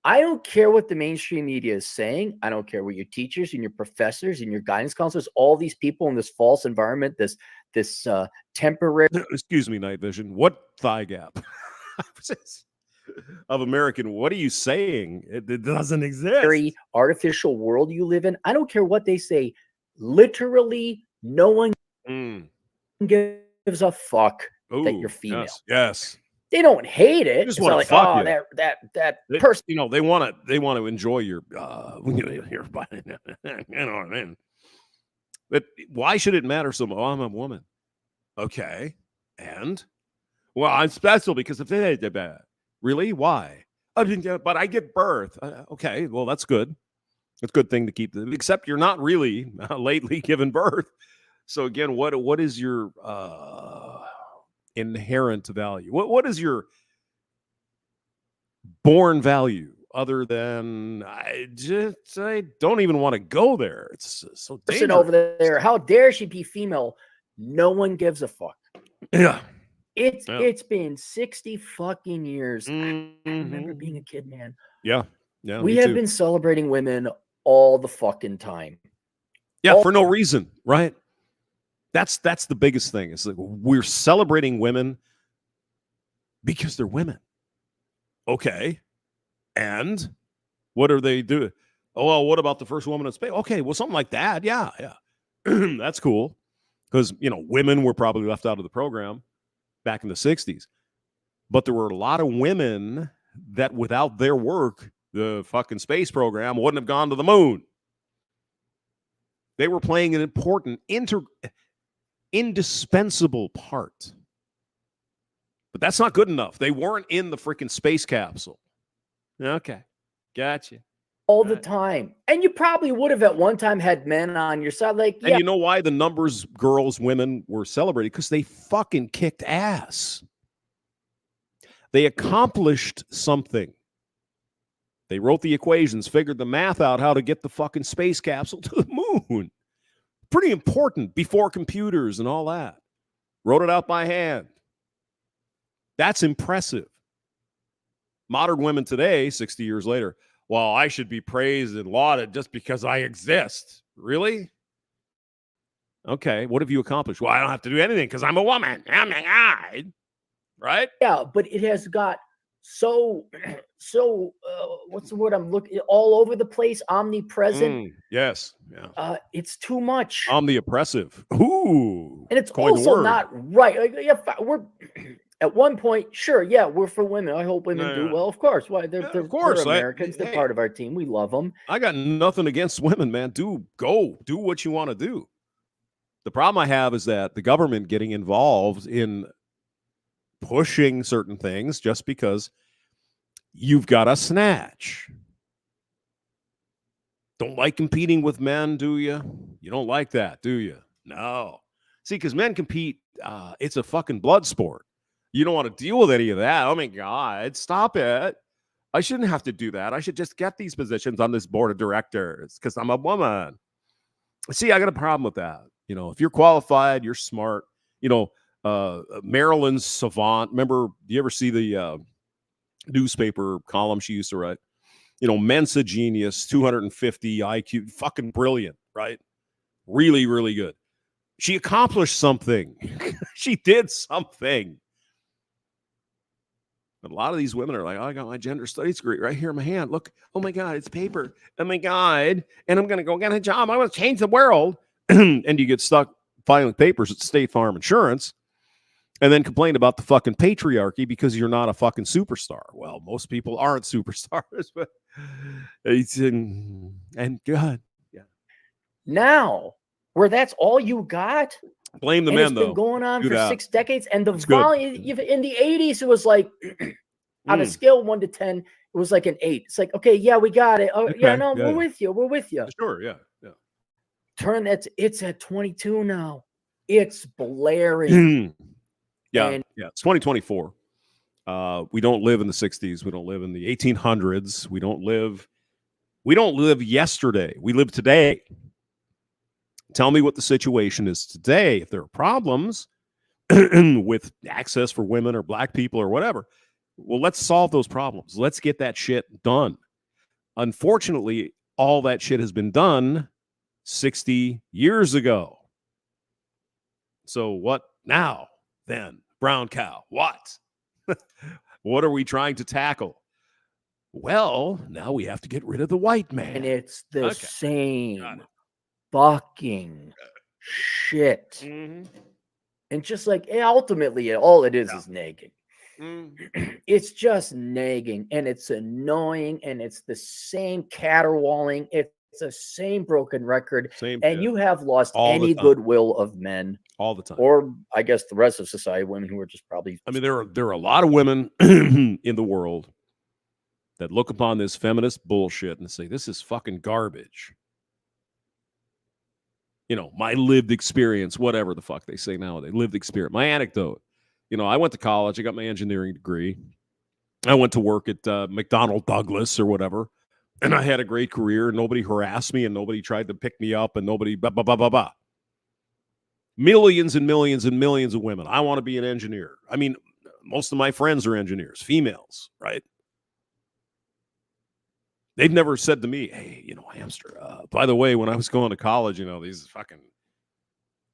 I don't care what the mainstream media is saying. I don't care what your teachers and your professors and your guidance counselors, all these people in this false environment, this temporary. Excuse me, Night Vision. What thigh gap of American? What are you saying? It doesn't exist. Very artificial world you live in. I don't care what they say. Literally, no one gives a fuck that you're female. Yes. They don't hate it. Just want to like, fuck that person. You know, they want to enjoy your your body. You know what I mean? But why should it matter so much? Oh, I'm a woman. Okay. And well, I'm special because of it. Really? Why? But I give birth. Okay, well, that's good. It's a good thing to keep. Except you're not really lately given birth. So again, what is your inherent value? What is your born value other than I don't even want to go there. It's so dangerous. Over there. How dare she be female? No one gives a fuck. Yeah. It's been 60 fucking years. I remember being a kid, man. Yeah. We have been celebrating women all the fucking time. Yeah, for no reason, right? That's the biggest thing. It's like we're celebrating women because they're women. Okay. And what are they doing? Oh, well, what about the first woman in space? Okay, well, something like that. Yeah. That's cool. Because, women were probably left out of the program back in the 60s. But there were a lot of women that without their work, the fucking space program wouldn't have gone to the moon. They were playing an important, indispensable part. But that's not good enough. They weren't in the freaking space capsule. Okay. Gotcha. All the time. And you probably would have at one time had men on your side. And you know why the numbers, girls, women were celebrated? Because they fucking kicked ass. They accomplished something. They wrote the equations, figured the math out how to get the fucking space capsule to the moon. Pretty important before computers and all that. Wrote it out by hand. That's impressive. Modern women today, 60 years later, well, I should be praised and lauded just because I exist. Really? Okay, what have you accomplished? Well, I don't have to do anything because I'm a woman. Oh my God. Right? Yeah, but it has got so what's the word I'm looking, all over the place, omnipresent. Yes. Yeah. It's too much. Omnioppressive. Ooh. And it's also not right. We're at one point, sure, yeah, we're for women. I hope women do well. Of course. Why? They're Americans. They're part of our team. We love them. I got nothing against women, man. Do what you want to do. The problem I have is that the government getting involved in pushing certain things just because you've got a snatch. Don't like competing with men, do you? You don't like that, do you? No. See, because men compete, it's a fucking blood sport. You don't want to deal with any of that. Oh my God, stop it. I shouldn't have to do that. I should just get these positions on this board of directors because I'm a woman. See, I got a problem with that. If you're qualified, you're smart, Marilyn Savant. Remember, do you ever see the newspaper column she used to write? Mensa genius, 250 IQ, fucking brilliant, right? Really, really good. She accomplished something. She did something. But a lot of these women are like, oh, I got my gender studies degree right here in my hand. Look, oh my God, it's paper. Oh my God. And I'm going to go get a job. I want to change the world. And you get stuck filing papers at State Farm Insurance and then complain about the fucking patriarchy because you're not a fucking superstar. Well, most people aren't superstars, but and God, yeah. Now, where that's all you got, blame the and men, it's though. been going on Do for that. 6 decades, and the That's good. volume in the 80s, it was like on a scale of 1 to 10, it was like an 8. It's like, okay, yeah, we got it. Oh, Okay, yeah, no, yeah, we're yeah. with you. We're with you. Sure, yeah. It's at 22 now. It's blaring. Yeah, And- yeah. It's 2024. We don't live in the 60s. We don't live in the 1800s. We don't live yesterday. We live today. Tell me what the situation is today. If there are problems with access for women or black people or whatever, well, let's solve those problems. Let's get that shit done. Unfortunately, all that shit has been done 60 years ago. So what now then? Brown cow. What? What are we trying to tackle? Well, now we have to get rid of the white man. And it's the Okay. same fucking shit. And just like ultimately, all it is nagging. It's just nagging, and it's annoying, and it's the same caterwauling. It's the same broken record, Same and shit. you have lost All the any time. goodwill of men, all the time. or I guess the rest of society, women who are just probably. I mean, there are a lot of women in the world that look upon this feminist bullshit and say, this is fucking garbage. My lived experience, whatever the fuck they say nowadays, lived experience, my anecdote. I went to college. I got my engineering degree. I went to work at McDonnell Douglas or whatever, and I had a great career. Nobody harassed me, and nobody tried to pick me up, and nobody blah, blah, blah, blah, blah. Millions and millions and millions of women. I want to be an engineer. I mean, most of my friends are engineers, females, right? They've never said to me, hey, Hamster, by the way, when I was going to college, these fucking,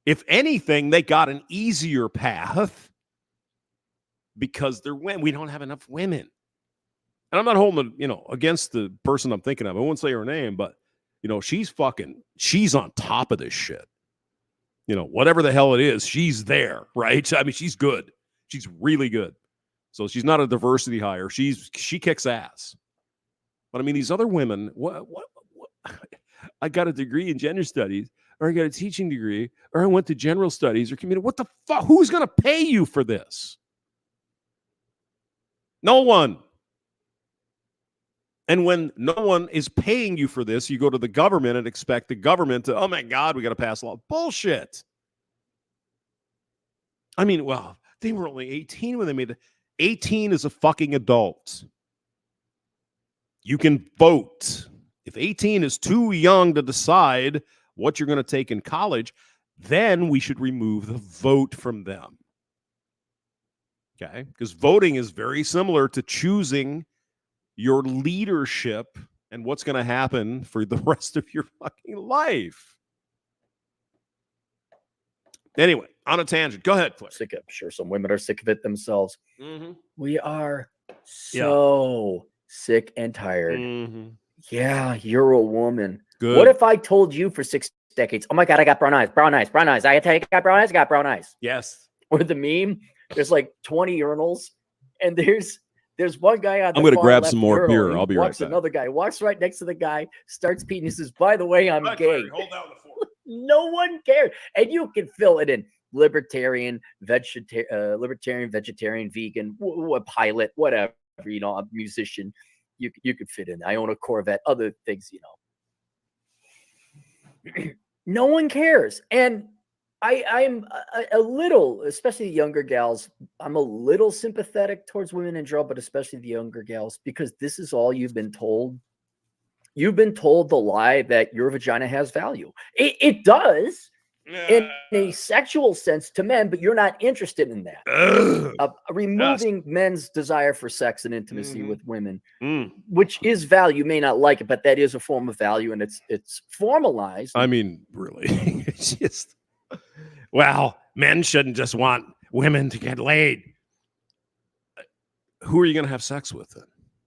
if anything, they got an easier path because they're women. We don't have enough women. And I'm not holding, against the person I'm thinking of. I won't say her name, but, she's on top of this shit. Whatever the hell it is, she's there, right? I mean, she's good. She's really good. So she's not a diversity hire. She kicks ass. But I mean, these other women, what? I got a degree in gender studies, or I got a teaching degree, or I went to general studies or community. What the fuck? Who's going to pay you for this? No one. And when no one is paying you for this, you go to the government and expect the government to, oh my God, we got to pass law. Bullshit. I mean, well, they were only 18 when they made it. 18 is a fucking adult. You can vote. If 18 is too young to decide what you're going to take in college, then we should remove the vote from them. Okay? Because voting is very similar to choosing your leadership and what's going to happen for the rest of your fucking life. Anyway, on a tangent. Go ahead, Claire. I'm sure some women are sick of it themselves. Mm-hmm. We are so sick and tired. Mm-hmm. Yeah, you're a woman. Good. What if I told you for 6 decades, oh my God, I got brown eyes. I got brown eyes. Yes. Or the meme, there's like 20 urinals, and there's one guy on the I'm going to far grab left some more urinal. beer. I'll be right back. Another guy walks right next to the guy, starts peeing. He says, by the way, I'm gay. Hold down the fort. No one cares. And you can fill it in. Libertarian, vegetarian, vegan, a pilot, whatever, a musician. You could fit in. I own a Corvette, other things, No one cares. And I'm a little, especially the younger gals, I'm a little sympathetic towards women in general, but especially the younger gals, because this is all you've been told. You've been told the lie that your vagina has value. It does. in a sexual sense to men, but you're not interested in that. Removing men's desire for sex and intimacy with women, which is value. You may not like it, but that is a form of value, and it's formalized. I mean, really, it's just, well, men shouldn't just want women to get laid. Who are you going to have sex with then?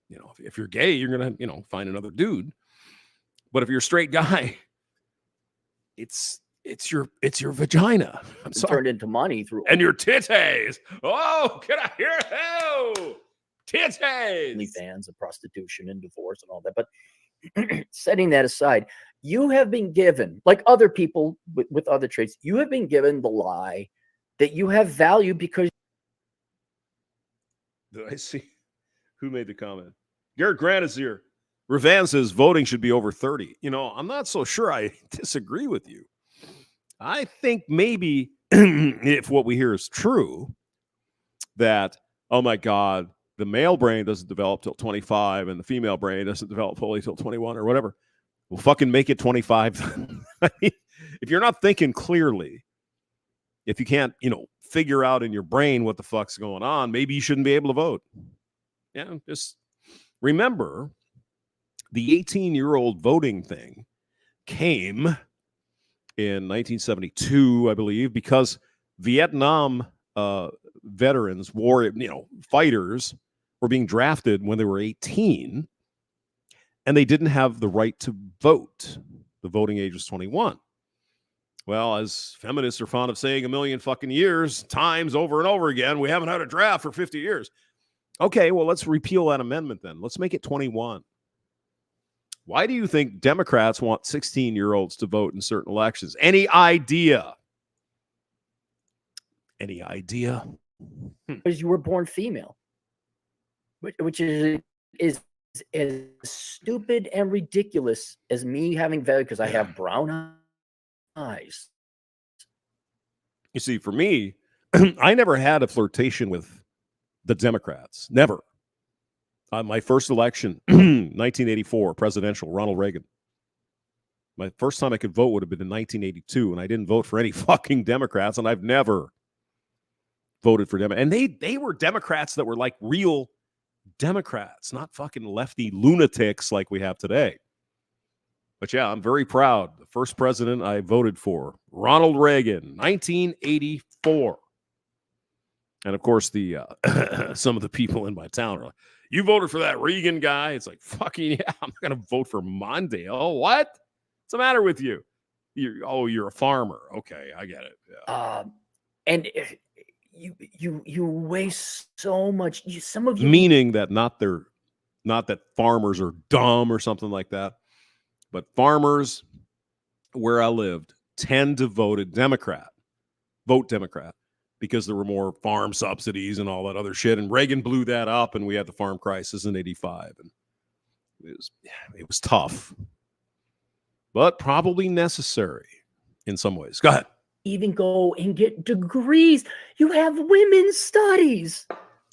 You know, if you're gay, you're going to, find another dude. But if you're a straight guy, it's your vagina. I'm sorry. Turned into money through and your titties. Oh, can I hear it? Titties. Fans of prostitution and divorce and all that. But setting that aside, you have been given, like other people with other traits, you have been given the lie that you have value because. Did I see who made the comment? Garrett Grant is here. Ravan says voting should be over 30. I'm not so sure I disagree with you. I think maybe if what we hear is true, that, oh my God, the male brain doesn't develop till 25 and the female brain doesn't develop fully till 21 or whatever, we'll fucking make it 25. I mean, if you're not thinking clearly, if you can't, figure out in your brain what the fuck's going on, maybe you shouldn't be able to vote. Yeah, just remember the 18-year-old voting thing came in 1972, I believe, because Vietnam veterans, fighters were being drafted when they were 18, and they didn't have the right to vote. The voting age was 21. Well, as feminists are fond of saying a million fucking years, times over and over again, we haven't had a draft for 50 years. Okay, well, let's repeal that amendment then. Let's make it 21. Why do you think Democrats want 16-year-olds to vote in certain elections? Any idea? Any idea? Because you were born female, which is as stupid and ridiculous as me having value because I have brown eyes. You see, for me, I never had a flirtation with the Democrats. Never. My first election, 1984, presidential, Ronald Reagan. My first time I could vote would have been in 1982, and I didn't vote for any fucking Democrats, and I've never voted for them. And they were Democrats that were like real Democrats, not fucking lefty lunatics like we have today. But yeah, I'm very proud. The first president I voted for, Ronald Reagan, 1984. And of course, the some of the people in my town are like, "You voted for that Reagan guy?" It's like, fucking yeah, I'm not going to vote for Mondale. What? What's the matter with you? You're a farmer. Okay, I get it. Yeah. And you waste so much. Some of you meaning that not that farmers are dumb or something like that, but farmers where I lived tend to vote Democrat, because there were more farm subsidies and all that other shit. And Reagan blew that up, and we had the farm crisis in '85, and it was tough, but probably necessary in some ways. Go ahead. Even go and get degrees. You have women's studies.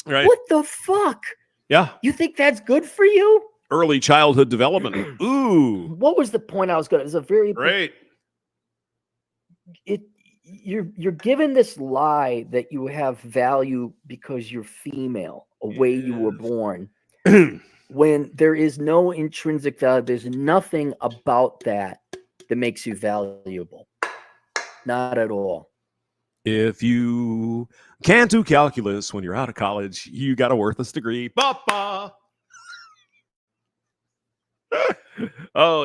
Right. What the fuck? Yeah. You think that's good for you? Early childhood development. Ooh. What was the point I was going to? It was a very great. You're given this lie that you have value because you're female, a way you were born. When there is no intrinsic value, there's nothing about that makes you valuable. Not at all. If you can't do calculus when you're out of college, you got a worthless degree. Ba-ba. Oh,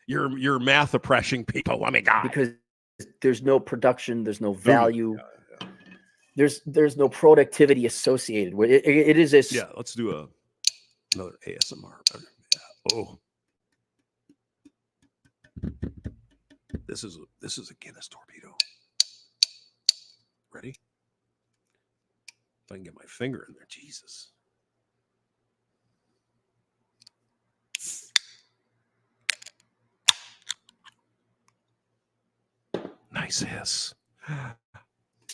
you're math oppressing people. Let me go. Because there's no production, there's no value. Yeah. There's no productivity associated with it. It is a yeah. Let's do another ASMR. Yeah. Oh, this is a Guinness torpedo. Ready? If I can get my finger in there, Jesus. Nice hiss.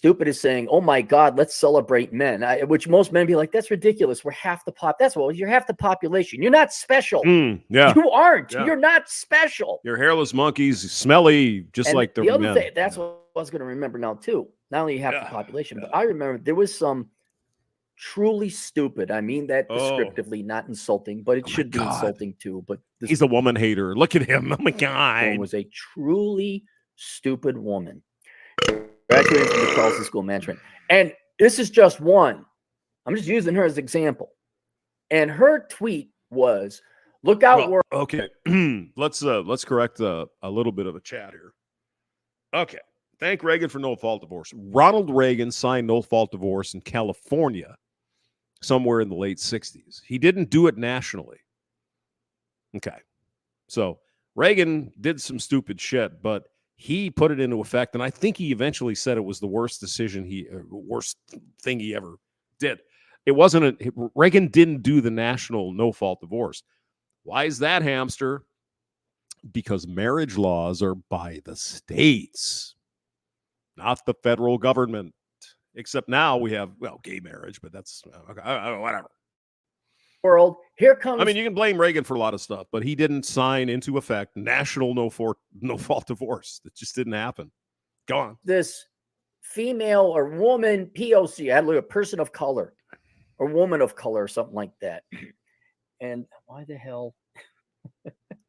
stupid as saying, "Oh my God, let's celebrate men," which most men be like, "That's ridiculous. We're half the pop." That's well, you're half the population. You're not special. Yeah, you aren't. Yeah. You're not special. You're hairless monkeys, smelly, just and like the other men. thing. That's what I was going to remember now too. Not only half the population, but I remember there was some truly stupid. I mean that descriptively, not insulting, but it should be insulting too. But he's a woman hater. Look at him. Oh my God. Was a truly stupid woman. Graduated from the Carlson School of Management. And this is just one. I'm just using her as an example. And her tweet was, look out, world. Okay. let's correct a little bit of a chat here. Okay. Thank Reagan for no-fault divorce. Ronald Reagan signed no-fault divorce in California somewhere in the late 60s. He didn't do it nationally. Okay. So Reagan did some stupid shit, but he put it into effect, and I think he eventually said it was the worst worst thing he ever did. It wasn't Reagan didn't do the national no-fault divorce. Why is that, hamster? Because marriage laws are by the states, not the federal government. Except now we have, gay marriage, but that's whatever. World, here comes. I mean, you can blame Reagan for a lot of stuff, but he didn't sign into effect national no-fault divorce. It just didn't happen. Go on. This female or woman POC, I had a person of color or woman of color or something like that. And why the hell?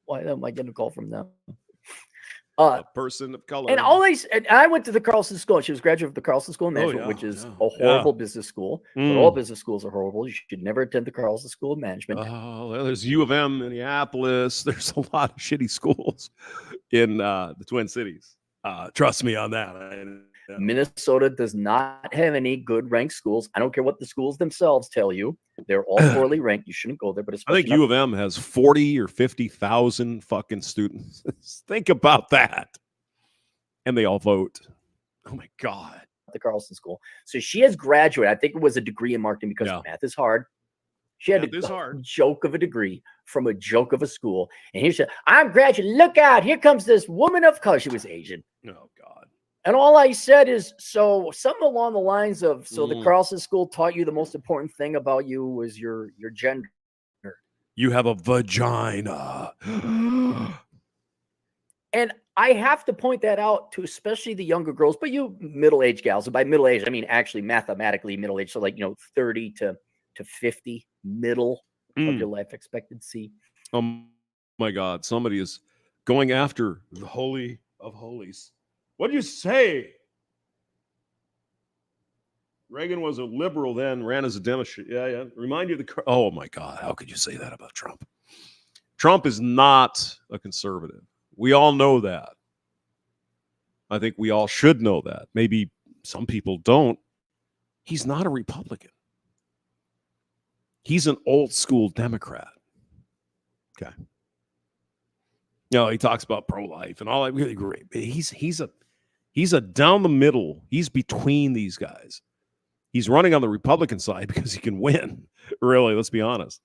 Why am I getting a call from them? A person of color. And I went to the Carlson School. She was graduate of the Carlson School of Management, which is a horrible business school. But all business schools are horrible. You should never attend the Carlson School of Management. Oh, there's U of M, Minneapolis. There's a lot of shitty schools in the Twin Cities. Trust me on that. Minnesota does not have any good ranked schools. I don't care what the schools themselves tell you. They're all poorly ranked. You shouldn't go there. But I think U of M has 40 or 50,000 fucking students. Think about that. And they all vote. Oh, my God. The Carlson School. So she has graduated. I think it was a degree in marketing because math is hard. She had a joke of a degree from a joke of a school. And he said, I'm graduating. Look out. Here comes this woman of color. She was Asian. Oh, God. And all I said is, so something along the lines of, so the Carlson School taught you the most important thing about you was your gender. You have a vagina. And I have to point that out to especially the younger girls, but you middle-aged gals. And by middle-aged, I mean actually mathematically middle-aged. So like, 30 to 50, middle of your life expectancy. Oh my God. Somebody is going after the Holy of Holies. What do you say? Reagan was a liberal then, ran as a Democrat. Yeah. Remind you of the. Oh my God. How could you say that about Trump? Trump is not a conservative. We all know that. I think we all should know that. Maybe some people don't. He's not a Republican. He's an old school Democrat. Okay. He talks about pro-life and all that. Really great. But he's a down the middle. He's between these guys. He's running on the Republican side because he can win. Really, let's be honest.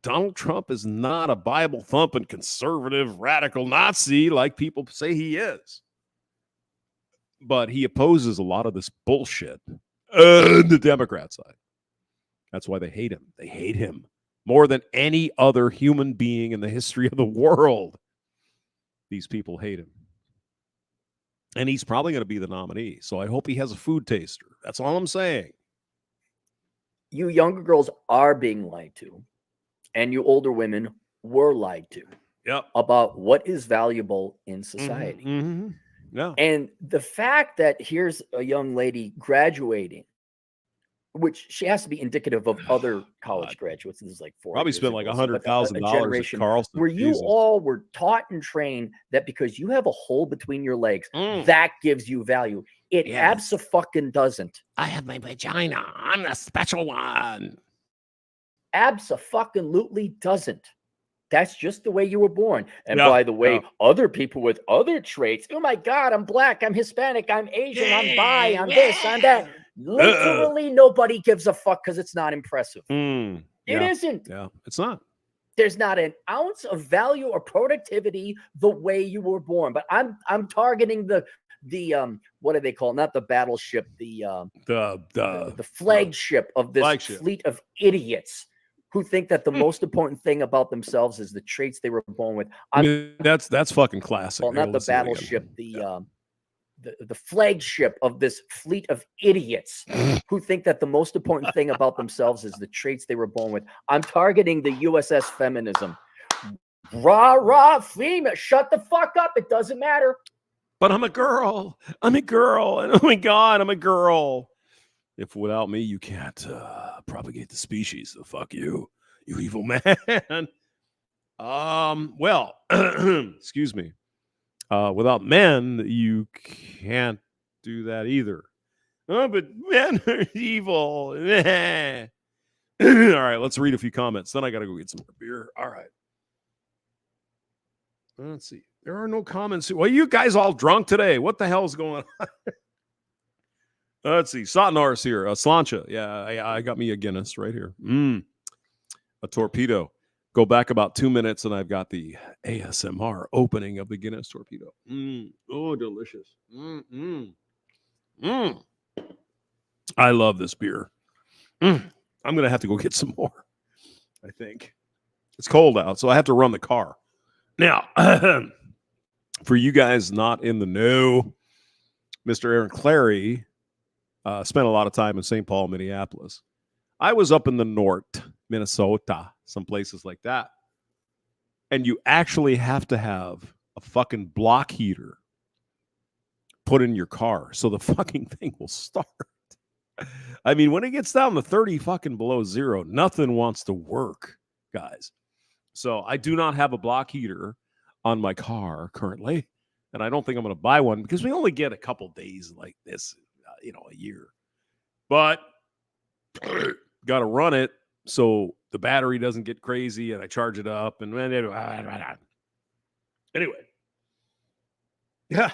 Donald Trump is not a Bible-thumping conservative radical Nazi like people say he is. But he opposes a lot of this bullshit on the Democrat side. That's why they hate him. They hate him more than any other human being in the history of the world. These people hate him. And he's probably going to be the nominee. So I hope he has a food taster. That's all I'm saying. You younger girls are being lied to. And you older women were lied to about what is valuable in society. Yeah. And the fact that here's a young lady graduating, which she has to be indicative of other college graduates. This is like 4 probably spent like $100,000 at Carlson. Where you all were taught and trained that because you have a hole between your legs, that gives you value. It abso-fucking doesn't. I have my vagina. I'm a special one. Abso-fucking-lutely doesn't. That's just the way you were born. And by the way, other people with other traits, oh my God, I'm black, I'm Hispanic, I'm Asian, I'm bi, I'm this, I'm that. Literally nobody gives a fuck because it's not impressive. It isn't. Yeah, it's not. There's not an ounce of value or productivity the way you were born. But I'm targeting the what do they call it? Not the battleship, the flagship of this fleet of idiots who think that the most important thing about themselves is the traits they were born with. I mean, that's fucking classic. Well, not the battleship, the flagship of this fleet of idiots who think that the most important thing about themselves is the traits they were born with. I'm targeting the USS Feminism. Rah, rah, female. Shut the fuck up. It doesn't matter. But I'm a girl. I'm a girl. And oh my God, I'm a girl. If without me, you can't propagate the species. So fuck you, you evil man. Well, excuse me. Without men, you can't do that either. Oh, but men are evil. All right, let's read a few comments. Then I got to go get some more beer. All right. Let's see. There are no comments. Well, you guys all drunk today? What the hell is going on? Let's see. Satnar's here. Slancha. Yeah, I got me a Guinness right here. A torpedo. Go back about 2 minutes, and I've got the ASMR opening of the Guinness torpedo. Oh, delicious. I love this beer. I'm going to have to go get some more, I think. It's cold out, so I have to run the car. Now, for you guys not in the know, Mr. Aaron Clary spent a lot of time in St. Paul, Minneapolis. I was up in the north, Minnesota, some places like that. And you actually have to have a fucking block heater put in your car so the fucking thing will start. I mean, when it gets down to 30 fucking below zero, nothing wants to work, guys. So I do not have a block heater on my car currently. And I don't think I'm going to buy one because we only get a couple days like this, a year. But got to run it so the battery doesn't get crazy and I charge it up. And anyway. Yeah.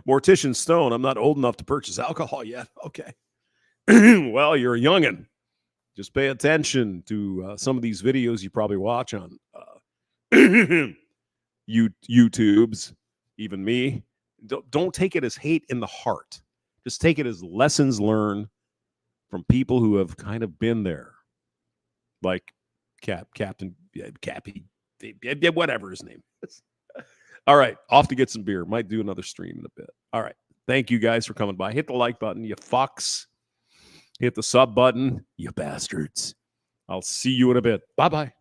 Mortician Stone. I'm not old enough to purchase alcohol yet. Okay. Well, you're a youngin'. Just pay attention to some of these videos you probably watch on YouTubes, even me. Don't take it as hate in the heart. Just take it as lessons learned from people who have kind of been there. Like Captain Cappy, whatever his name is. All right, off to get some beer. Might do another stream in a bit. All right, thank you guys for coming by. Hit the like button, you fucks. Hit the sub button, you bastards. I'll see you in a bit. Bye-bye.